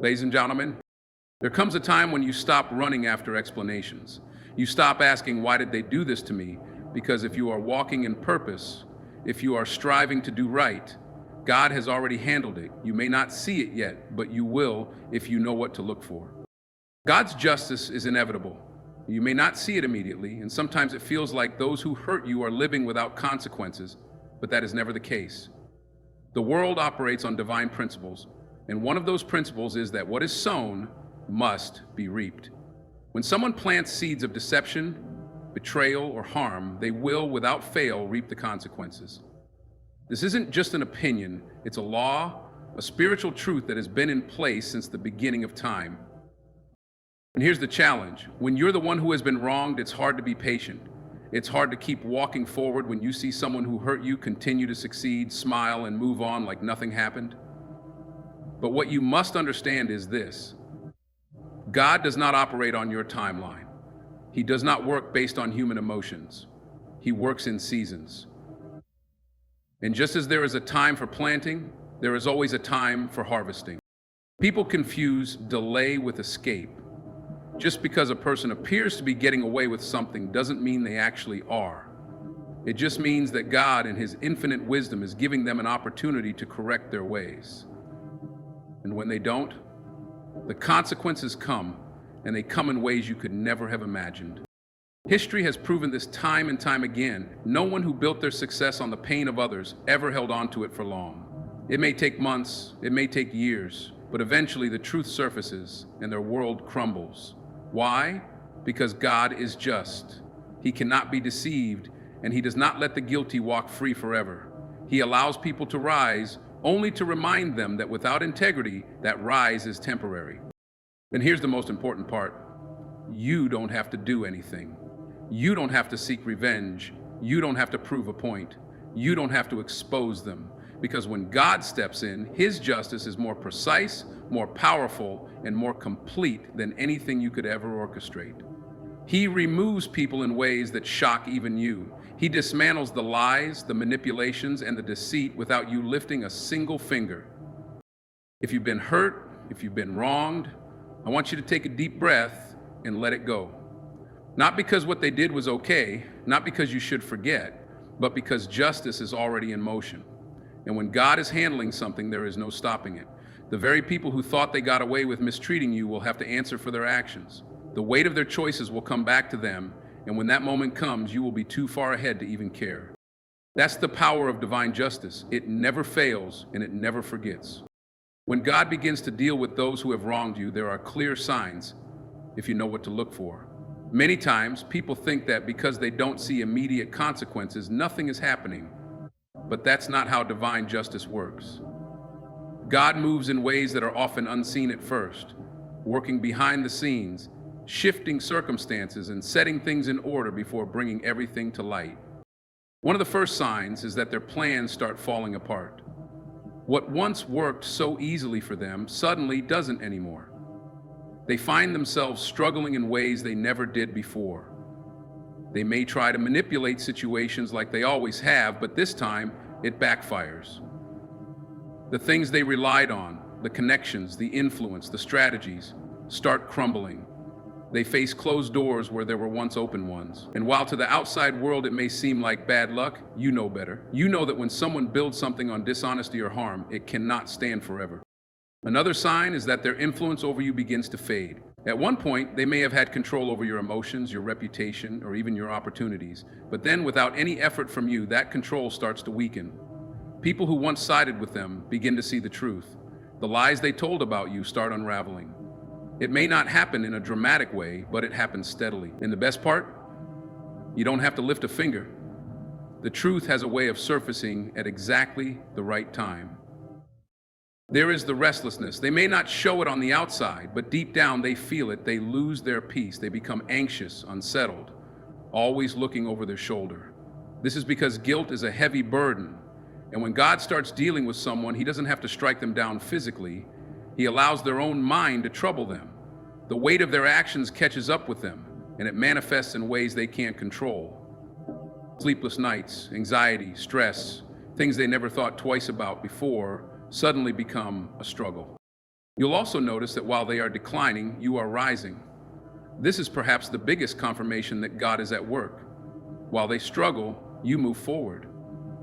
Ladies and gentlemen, there comes a time when you stop running after explanations. You stop asking, why did they do this to me? Because if you are walking in purpose, if you are striving to do right, God has already handled it. You may not see it yet, but you will if you know what to look for. God's justice is inevitable. You may not see it immediately, and sometimes it feels like those who hurt you are living without consequences, but that is never the case. The world operates on divine principles, and one of those principles is that what is sown must be reaped. When someone plants seeds of deception, betrayal, or harm, they will, without fail, reap the consequences. This isn't just an opinion, it's a law, a spiritual truth that has been in place since the beginning of time. And here's the challenge. When you're the one who has been wronged, it's hard to be patient. It's hard to keep walking forward when you see someone who hurt you continue to succeed, smile, and move on like nothing happened. But what you must understand is this. God does not operate on your timeline. He does not work based on human emotions. He works in seasons. And just as there is a time for planting, there is always a time for harvesting. People confuse delay with escape. Just because a person appears to be getting away with something doesn't mean they actually are. It just means that God, in His infinite wisdom, is giving them an opportunity to correct their ways. And when they don't, the consequences come, and they come in ways you could never have imagined. History has proven this time and time again. No one who built their success on the pain of others ever held on to it for long. It may take months, it may take years, but eventually the truth surfaces and their world crumbles. Why? Because God is just. He cannot be deceived, and He does not let the guilty walk free forever. He allows people to rise only to remind them that without integrity, that rise is temporary. And here's the most important part. You don't have to do anything. You don't have to seek revenge. You don't have to prove a point. You don't have to expose them. Because when God steps in, His justice is more precise, more powerful, and more complete than anything you could ever orchestrate. He removes people in ways that shock even you. He dismantles the lies, the manipulations, and the deceit without you lifting a single finger. If you've been hurt, if you've been wronged, I want you to take a deep breath and let it go. Not because what they did was okay, not because you should forget, but because justice is already in motion. And when God is handling something, there is no stopping it. The very people who thought they got away with mistreating you will have to answer for their actions. The weight of their choices will come back to them, and when that moment comes, you will be too far ahead to even care. That's the power of divine justice. It never fails, and it never forgets. When God begins to deal with those who have wronged you, there are clear signs if you know what to look for. Many times, people think that because they don't see immediate consequences, nothing is happening. But that's not how divine justice works. God moves in ways that are often unseen at first, working behind the scenes, shifting circumstances and setting things in order before bringing everything to light. One of the first signs is that their plans start falling apart. What once worked so easily for them suddenly doesn't anymore. They find themselves struggling in ways they never did before. They may try to manipulate situations like they always have, but this time it backfires. The things they relied on, the connections, the influence, the strategies, start crumbling. They face closed doors where there were once open ones. And while to the outside world it may seem like bad luck, you know better. You know that when someone builds something on dishonesty or harm, it cannot stand forever. Another sign is that their influence over you begins to fade. At one point, they may have had control over your emotions, your reputation, or even your opportunities. But then, without any effort from you, that control starts to weaken. People who once sided with them begin to see the truth. The lies they told about you start unraveling. It may not happen in a dramatic way, but it happens steadily. And the best part? You don't have to lift a finger. The truth has a way of surfacing at exactly the right time. There is the restlessness. They may not show it on the outside, but deep down they feel it. They lose their peace. They become anxious, unsettled, always looking over their shoulder. This is because guilt is a heavy burden. And when God starts dealing with someone, He doesn't have to strike them down physically. He allows their own mind to trouble them. The weight of their actions catches up with them, and it manifests in ways they can't control. Sleepless nights, anxiety, stress, things they never thought twice about before suddenly become a struggle. You'll also notice that while they are declining, you are rising. This is perhaps the biggest confirmation that God is at work. While they struggle, you move forward.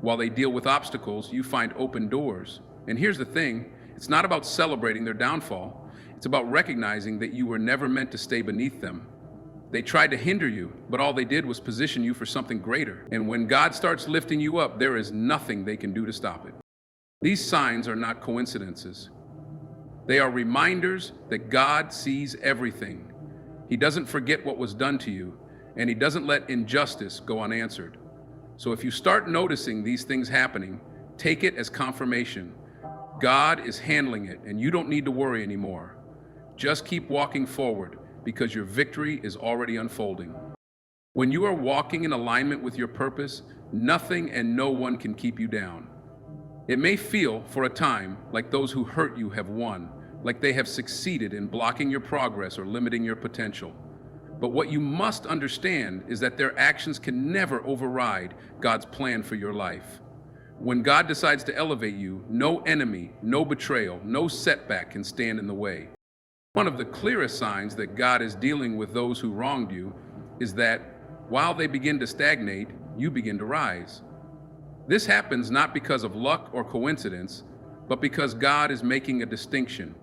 While they deal with obstacles, you find open doors. And here's the thing, it's not about celebrating their downfall. It's about recognizing that you were never meant to stay beneath them. They tried to hinder you, but all they did was position you for something greater. And when God starts lifting you up, there is nothing they can do to stop it. These signs are not coincidences. They are reminders that God sees everything. He doesn't forget what was done to you, and He doesn't let injustice go unanswered. So if you start noticing these things happening, take it as confirmation. God is handling it, and you don't need to worry anymore. Just keep walking forward, because your victory is already unfolding. When you are walking in alignment with your purpose, nothing and no one can keep you down. It may feel, for a time, like those who hurt you have won, like they have succeeded in blocking your progress or limiting your potential. But what you must understand is that their actions can never override God's plan for your life. When God decides to elevate you, no enemy, no betrayal, no setback can stand in the way. One of the clearest signs that God is dealing with those who wronged you is that while they begin to stagnate, you begin to rise. This happens not because of luck or coincidence, but because God is making a distinction.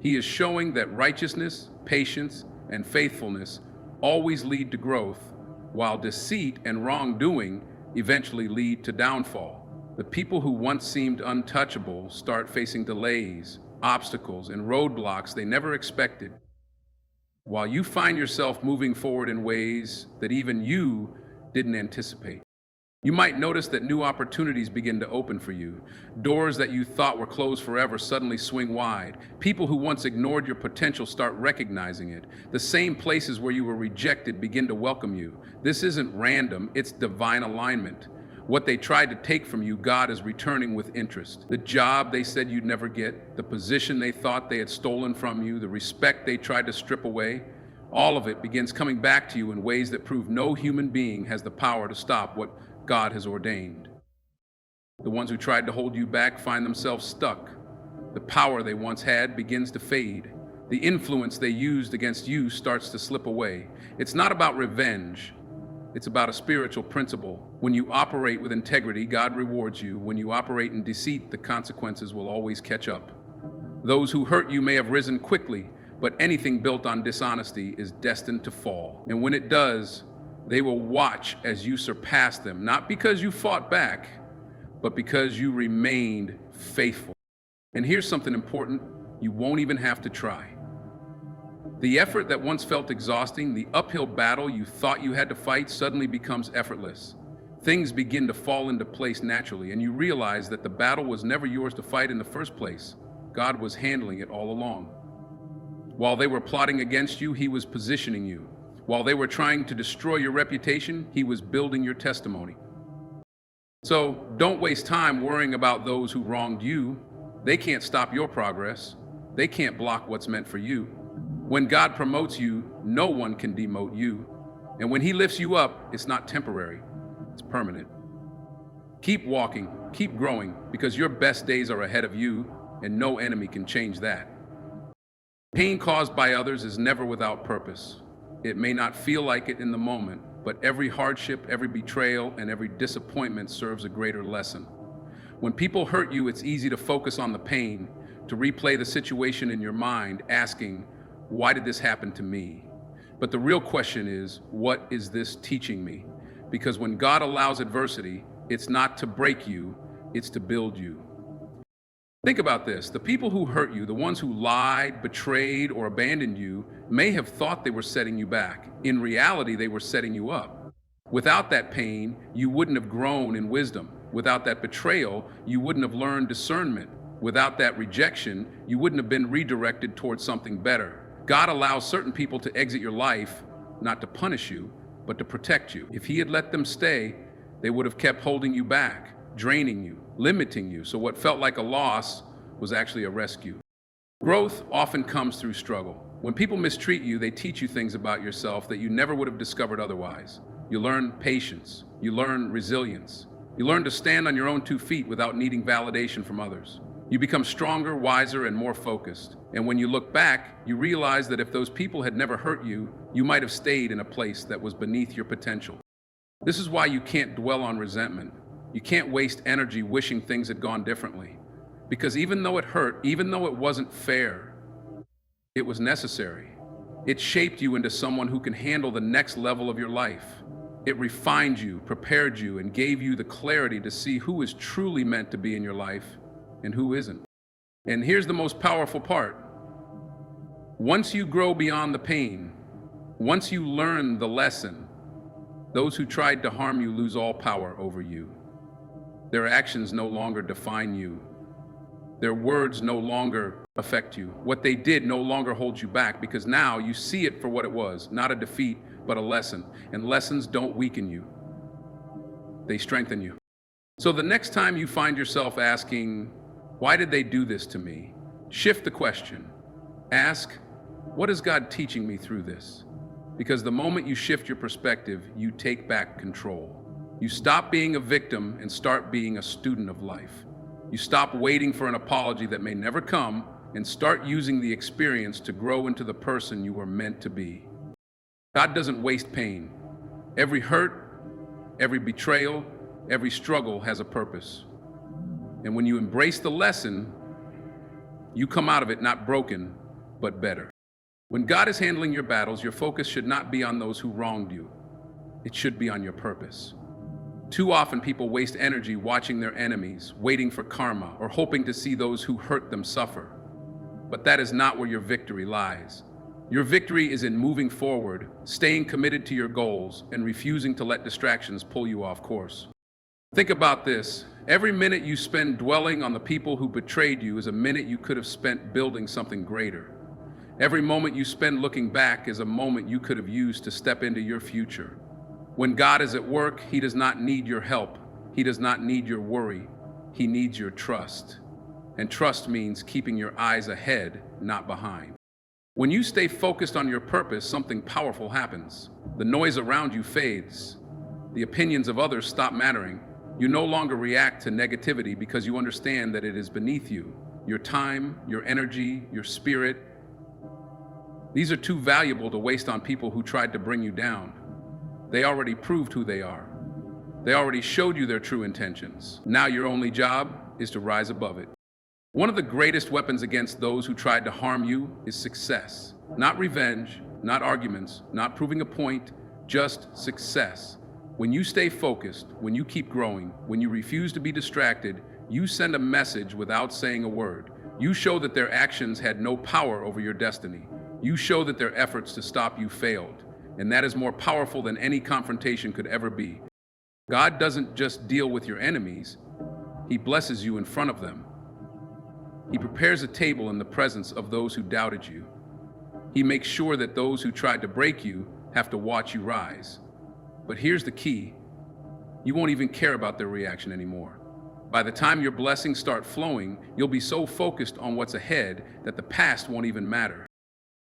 He is showing that righteousness, patience, and faithfulness always lead to growth, while deceit and wrongdoing eventually lead to downfall. The people who once seemed untouchable start facing delays, obstacles, and roadblocks they never expected. While you find yourself moving forward in ways that even you didn't anticipate. You might notice that new opportunities begin to open for you. Doors that you thought were closed forever suddenly swing wide. People who once ignored your potential start recognizing it. The same places where you were rejected begin to welcome you. This isn't random, it's divine alignment. What they tried to take from you, God is returning with interest. The job they said you'd never get, the position they thought they had stolen from you, the respect they tried to strip away, all of it begins coming back to you in ways that prove no human being has the power to stop what God has ordained. The ones who tried to hold you back find themselves stuck. The power they once had begins to fade. The influence they used against you starts to slip away. It's not about revenge. It's about a spiritual principle. When you operate with integrity, God rewards you. When you operate in deceit, the consequences will always catch up. Those who hurt you may have risen quickly, but anything built on dishonesty is destined to fall. And when it does, they will watch as you surpass them, not because you fought back, but because you remained faithful. And here's something important, you won't even have to try. The effort that once felt exhausting, the uphill battle you thought you had to fight suddenly becomes effortless. Things begin to fall into place naturally, and you realize that the battle was never yours to fight in the first place. God was handling it all along. While they were plotting against you, He was positioning you. While they were trying to destroy your reputation, He was building your testimony. So don't waste time worrying about those who wronged you. They can't stop your progress. They can't block what's meant for you. When God promotes you, no one can demote you. And when He lifts you up, it's not temporary, it's permanent. Keep walking, keep growing, because your best days are ahead of you, and no enemy can change that. Pain caused by others is never without purpose. It may not feel like it in the moment, but every hardship, every betrayal, and every disappointment serves a greater lesson. When people hurt you, it's easy to focus on the pain, to replay the situation in your mind, asking, why did this happen to me? But the real question is, what is this teaching me? Because when God allows adversity, it's not to break you, it's to build you. Think about this. The people who hurt you, the ones who lied, betrayed, or abandoned you, may have thought they were setting you back. In reality, they were setting you up. Without that pain, you wouldn't have grown in wisdom. Without that betrayal, you wouldn't have learned discernment. Without that rejection, you wouldn't have been redirected towards something better. God allows certain people to exit your life, not to punish you, but to protect you. If He had let them stay, they would have kept holding you back, draining you, limiting you, so what felt like a loss was actually a rescue. Growth often comes through struggle. When people mistreat you, they teach you things about yourself that you never would have discovered otherwise. You learn patience, you learn resilience, you learn to stand on your own 2 feet without needing validation from others. You become stronger, wiser, and more focused. And when you look back, you realize that if those people had never hurt you, you might have stayed in a place that was beneath your potential. This is why you can't dwell on resentment. You can't waste energy wishing things had gone differently. Because even though it hurt, even though it wasn't fair, it was necessary. It shaped you into someone who can handle the next level of your life. It refined you, prepared you, and gave you the clarity to see who is truly meant to be in your life and who isn't. And here's the most powerful part. Once you grow beyond the pain, once you learn the lesson, those who tried to harm you lose all power over you. Their actions no longer define you. Their words no longer affect you. What they did no longer holds you back, because now you see it for what it was, not a defeat, but a lesson. And lessons don't weaken you. They strengthen you. So the next time you find yourself asking, why did they do this to me? Shift the question. Ask, what is God teaching me through this? Because the moment you shift your perspective, you take back control. You stop being a victim and start being a student of life. You stop waiting for an apology that may never come and start using the experience to grow into the person you were meant to be. God doesn't waste pain. Every hurt, every betrayal, every struggle has a purpose. And when you embrace the lesson, you come out of it not broken, but better. When God is handling your battles, your focus should not be on those who wronged you. It should be on your purpose. Too often people waste energy watching their enemies, waiting for karma, or hoping to see those who hurt them suffer. But that is not where your victory lies. Your victory is in moving forward, staying committed to your goals, and refusing to let distractions pull you off course. Think about this. Every minute you spend dwelling on the people who betrayed you is a minute you could have spent building something greater. Every moment you spend looking back is a moment you could have used to step into your future. When God is at work, He does not need your help. He does not need your worry. He needs your trust. And trust means keeping your eyes ahead, not behind. When you stay focused on your purpose, something powerful happens. The noise around you fades. The opinions of others stop mattering. You no longer react to negativity because you understand that it is beneath you. Your time, your energy, your spirit. These are too valuable to waste on people who tried to bring you down. They already proved who they are. They already showed you their true intentions. Now your only job is to rise above it. One of the greatest weapons against those who tried to harm you is success. Not revenge, not arguments, not proving a point, just success. When you stay focused, when you keep growing, when you refuse to be distracted, you send a message without saying a word. You show that their actions had no power over your destiny. You show that their efforts to stop you failed. And that is more powerful than any confrontation could ever be. God doesn't just deal with your enemies, He blesses you in front of them. He prepares a table in the presence of those who doubted you. He makes sure that those who tried to break you have to watch you rise. But here's the key. You won't even care about their reaction anymore. By the time your blessings start flowing, you'll be so focused on what's ahead that the past won't even matter.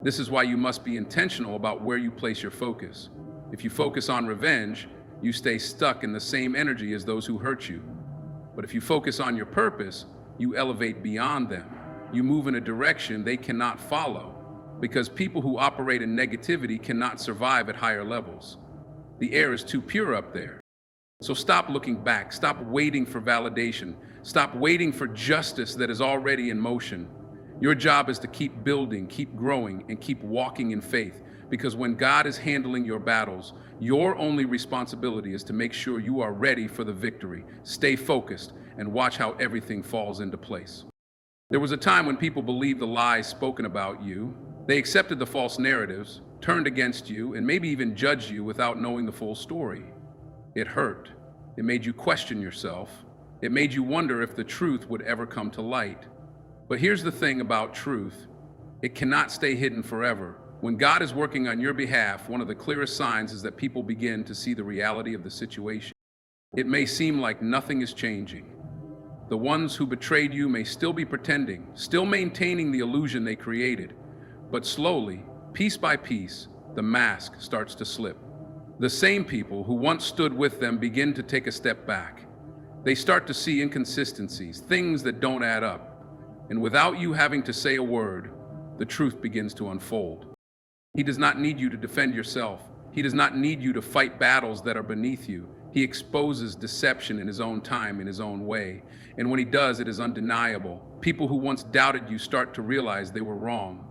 This is why you must be intentional about where you place your focus. If you focus on revenge, you stay stuck in the same energy as those who hurt you. But if you focus on your purpose, you elevate beyond them. You move in a direction they cannot follow, because people who operate in negativity cannot survive at higher levels. The air is too pure up there. So stop looking back. Stop waiting for validation. Stop waiting for justice that is already in motion. Your job is to keep building, keep growing, and keep walking in faith. Because when God is handling your battles, your only responsibility is to make sure you are ready for the victory. Stay focused and watch how everything falls into place. There was a time when people believed the lies spoken about you. They accepted the false narratives, turned against you, and maybe even judged you without knowing the full story. It hurt. It made you question yourself. It made you wonder if the truth would ever come to light. But here's the thing about truth. It cannot stay hidden forever. When God is working on your behalf, one of the clearest signs is that people begin to see the reality of the situation. It may seem like nothing is changing. The ones who betrayed you may still be pretending, still maintaining the illusion they created. But slowly, piece by piece, the mask starts to slip. The same people who once stood with them begin to take a step back. They start to see inconsistencies, things that don't add up. And without you having to say a word, the truth begins to unfold. He does not need you to defend yourself. He does not need you to fight battles that are beneath you. He exposes deception in his own time, in his own way. And when he does, it is undeniable. People who once doubted you start to realize they were wrong.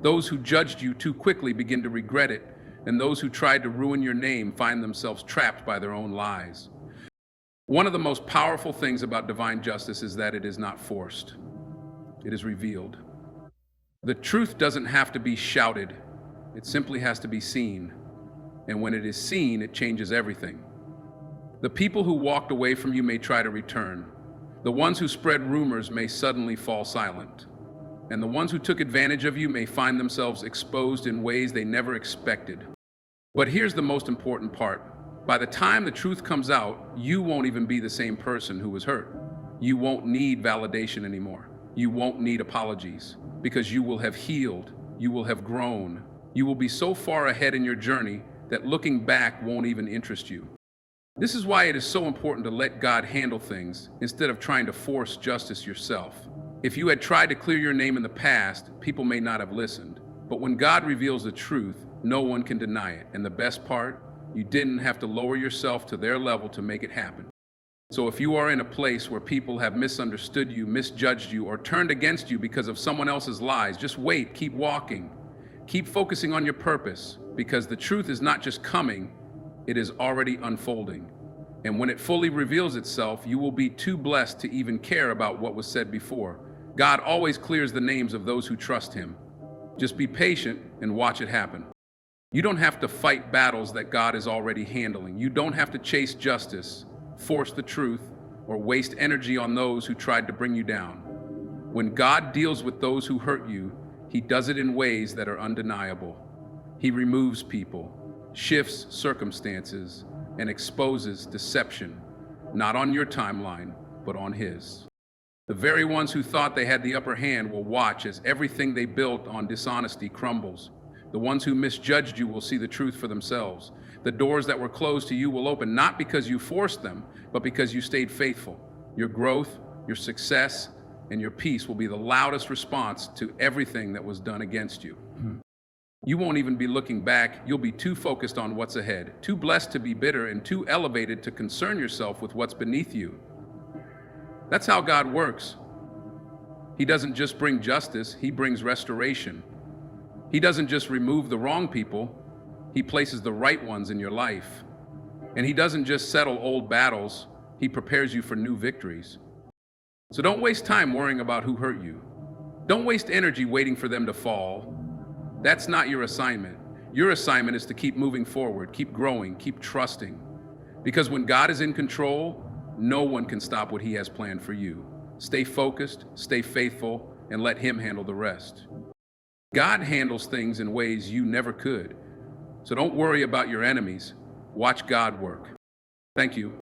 Those who judged you too quickly begin to regret it, and those who tried to ruin your name find themselves trapped by their own lies. One of the most powerful things about divine justice is that it is not forced. It is revealed. The truth doesn't have to be shouted. It simply has to be seen. And when it is seen, it changes everything. The people who walked away from you may try to return. The ones who spread rumors may suddenly fall silent. And the ones who took advantage of you may find themselves exposed in ways they never expected. But here's the most important part. By the time the truth comes out, you won't even be the same person who was hurt. You won't need validation anymore. You won't need apologies, because you will have healed. You will have grown. You will be so far ahead in your journey that looking back won't even interest you. This is why it is so important to let God handle things instead of trying to force justice yourself. If you had tried to clear your name in the past, people may not have listened. But when God reveals the truth, no one can deny it. And the best part, you didn't have to lower yourself to their level to make it happen. So if you are in a place where people have misunderstood you, misjudged you, or turned against you because of someone else's lies, just wait, keep walking. Keep focusing on your purpose, because the truth is not just coming, it is already unfolding. And when it fully reveals itself, you will be too blessed to even care about what was said before. God always clears the names of those who trust him. Just be patient and watch it happen. You don't have to fight battles that God is already handling. You don't have to chase justice, force the truth, or waste energy on those who tried to bring you down. When God deals with those who hurt you, he does it in ways that are undeniable. He removes people, shifts circumstances, and exposes deception, not on your timeline, but on his. The very ones who thought they had the upper hand will watch as everything they built on dishonesty crumbles. The ones who misjudged you will see the truth for themselves. The doors that were closed to you will open, not because you forced them, but because you stayed faithful. Your growth, your success, and your peace will be the loudest response to everything that was done against you. You won't even be looking back. You'll be too focused on what's ahead, too blessed to be bitter, and too elevated to concern yourself with what's beneath you. That's how God works. He doesn't just bring justice, he brings restoration. He doesn't just remove the wrong people, he places the right ones in your life. And he doesn't just settle old battles, he prepares you for new victories. So don't waste time worrying about who hurt you. Don't waste energy waiting for them to fall. That's not your assignment. Your assignment is to keep moving forward, keep growing, keep trusting. Because when God is in control, no one can stop what he has planned for you. Stay focused, stay faithful, and let him handle the rest. God handles things in ways you never could. So don't worry about your enemies. Watch God work. Thank you.